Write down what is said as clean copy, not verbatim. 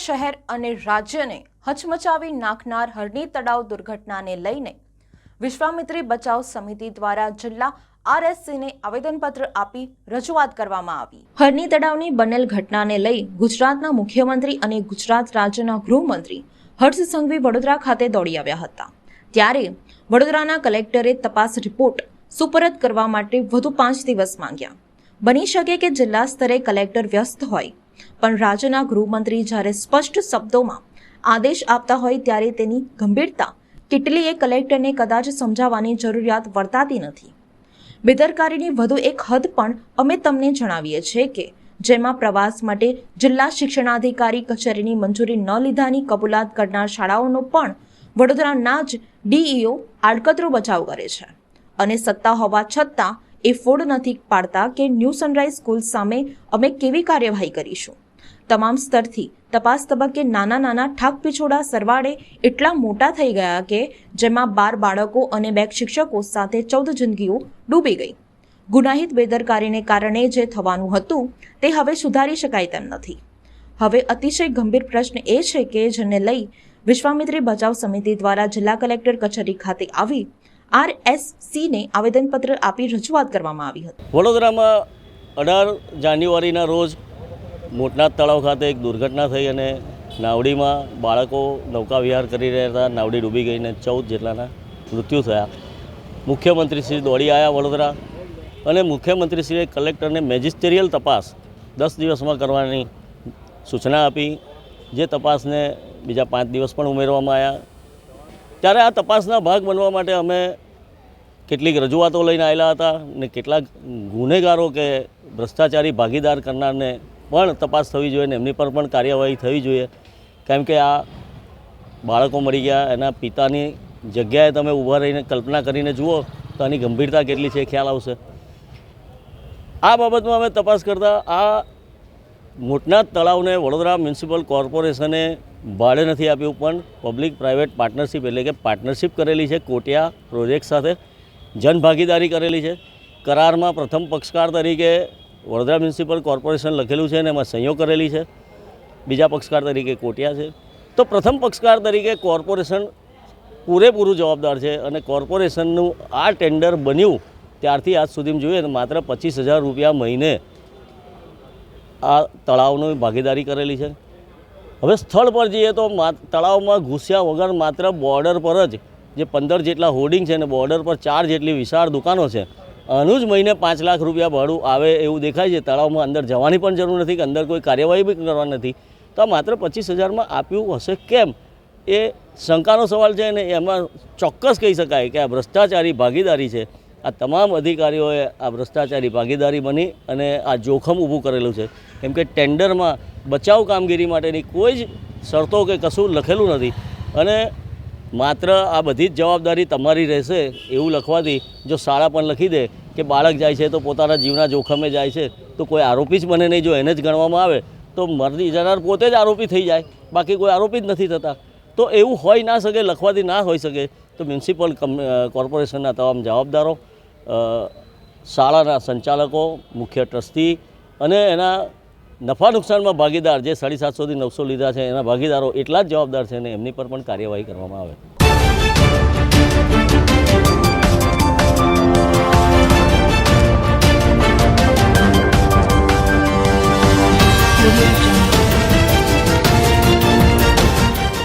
શહેર અને રાજ્યને હચમચાવી નાખનાર હરણી તળાવ દુર્ઘટનાને લઈને વિશ્વામિત્રી બચાવ સમિતિ દ્વારા જિલ્લા આરએસસીને આવેદનપત્ર આપી રજૂઆત કરવામાં આવી। હરણી તળાવની બનેલ ઘટનાને લઈ ગુજરાતના મુખ્યમંત્રી અને ગુજરાત રાજ્યના ગૃહમંત્રી હર્ષ સંઘવી વડોદરા ખાતે દોડી આવ્યા હતા। ત્યારે વડોદરાના કલેક્ટરે તપાસ રિપોર્ટ સુપરત કરવા માટે વધુ 5 દિવસ માંગ્યા। બની શકે કે જિલ્લા સ્તરે કલેક્ટર વ્યસ્ત હોય, પણ રાજ્યના ગૃહમંત્રી જ્યારે સ્પષ્ટ શબ્દોમાં આદેશ આપતા હોય ત્યારે તેની ગંભીરતા કેટલીય કલેક્ટરને કદાચ સમજાવવાની જરૂરિયાત વર્તાતી નથી। બેદરકારીની વધુ એક હદ પણ અમે તમને જણાવીએ છીએ કે જેમાં પ્રવાસ માટે જિલ્લા શિક્ષણાધિકારી કચેરીની મંજૂરી ન લીધાની કબૂલાત કરનાર શાળાઓનો પણ વડોદરાના જ ડીઈઓ આડકતરો બચાવ કરે છે અને સત્તા હોવા છતાં એ ફોડ નથી પાડતા કે ન્યૂ સનરાઈઝ સ્કૂલ સામે અમે કેવી કાર્યવાહી કરીશું। તમામ સ્તરથી તપાસ તબક્કે નાના ઠાકપીછોડા સરવાળે એટલા મોટા થઈ ગયા કે જેમાં 12 બાળકો અને 2 શિક્ષકો સાથે 14 જિંદગીઓ ડૂબી ગઈ। ગુનાહિત બેદરકારીને કારણે જે થવાનું હતું તે હવે સુધારી શકાય તેમ નથી। હવે અતિશય ગંભીર પ્રશ્ન એ છે કે જેને લઈ વિશ્વામિત્રી બચાવ સમિતિ દ્વારા જિલ્લા કલેક્ટર કચેરી ખાતે આવી આરએસસીને આવેદનપત્ર આપી રજૂઆત કરવામાં આવી હતી। વડોદરામાં 18 જાન્યુઆરીના રોજ મોટનાથ તળાવ ખાતે એક દુર્ઘટના થઈ અને નાવડીમાં બાળકો નૌકા વિહાર કરી રહ્યા હતા। નાવડી ડૂબી ગઈને 14 જેટલાના મૃત્યુ થયા। મુખ્યમંત્રીશ્રી દોડી આવ્યા વડોદરા અને મુખ્યમંત્રીશ્રીએ કલેક્ટરને મેજિસ્ટેરિયલ તપાસ 10 દિવસમાં કરવાની સૂચના આપી, જે તપાસને બીજા 5 દિવસ પણ ઉમેરવામાં આવ્યા। ત્યારે આ તપાસના ભાગ બનવા માટે અમે કેટલીક રજૂઆતો લઈને આવેલા હતા ને કેટલાક ગુનેગારો કે ભ્રષ્ટાચારી ભાગીદાર કરનારને પણ તપાસ થવી જોઈએ ને એમની પર પણ કાર્યવાહી થવી જોઈએ, કેમ કે આ બાળકો મરી ગયા, એના પિતાની જગ્યાએ તમે ઊભા રહીને કલ્પના કરીને જુઓ તો આની ગંભીરતા કેટલી છે ખ્યાલ આવશે। આ બાબતમાં અમે તપાસ કરતા આ મોટનાથ તળાવને વડોદરા મ્યુનિસિપલ કોર્પોરેશને ભાડે નથી આપ્યું, પણ પબ્લિક પ્રાઇવેટ પાર્ટનરશિપ એટલે કે પાર્ટનરશિપ કરેલી છે કોટિયા પ્રોજેક્ટ સાથે, જનભાગીદારી કરેલી છે। કરારમાં પ્રથમ પક્ષકાર તરીકે વડોદરા મ્યુનિસિપલ કોર્પોરેશન લખેલું છે અને એમાં સહીઓ કરેલી છે, બીજા પક્ષકાર તરીકે કોટિયા છે। તો પ્રથમ પક્ષકાર તરીકે કોર્પોરેશન પૂરેપૂરું જવાબદાર છે અને કોર્પોરેશનનું આ ટેન્ડર બન્યું ત્યારથી આજ સુધીમાં જોઈએ તો માત્ર 25,000 રૂપિયા મહિને આ તળાવની ભાગીદારી કરેલી છે। હવે સ્થળ પર જઈએ તો તળાવમાં ઘૂસ્યા વગર માત્ર બોર્ડર પર જ જે 15 જેટલા હોર્ડિંગ છે અને બોર્ડર પર 4 જેટલી વિશાળ દુકાનો છે, આનું જ મહિને 5 લાખ રૂપિયા ભાડું આવે એવું દેખાય છે। તળાવમાં અંદર જવાની પણ જરૂર નથી કે અંદર કોઈ કાર્યવાહી બી કરવાની નથી, તો આ માત્ર 25,000માં આપ્યું હશે કેમ એ શંકાનો સવાલ છે અને એમાં ચોક્કસ કહી શકાય કે આ ભ્રષ્ટાચારી ભાગીદારી છે। આ તમામ અધિકારીઓએ આ ભ્રષ્ટાચારી ભાગીદારી બની અને આ જોખમ ઊભું કરેલું છે, કેમ કે ટેન્ડરમાં બચાવ કામગીરી માટેની કોઈ જ શરતો કે કશું લખેલું નથી અને માત્ર આ બધી જ જવાબદારી તમારી રહેશે એવું લખવાથી જો શાળા પણ લખી દે કે બાળક જાય છે તો પોતાના જીવના જોખમે જાય છે તો કોઈ આરોપી જ બને નહીં, જો એને જ ગણવામાં આવે તો મરી જનાર પોતે જ આરોપી થઈ જાય, બાકી કોઈ આરોપી જ નથી થતા। તો એવું હોઈ ના શકે, લખવાથી ના હોઈ શકે। તો મ્યુનિસિપલ કોર્પોરેશનના તમામ જવાબદારો, શાળાના સંચાલકો, મુખ્ય ટ્રસ્ટી અને એના નફા નુકસાનમાં ભાગીદાર જે 750 થી 900 લીધા છે એના ભાગીદારો એટલા જ જવાબદાર છે અને એમની પર પણ કાર્યવાહી કરવામાં આવે।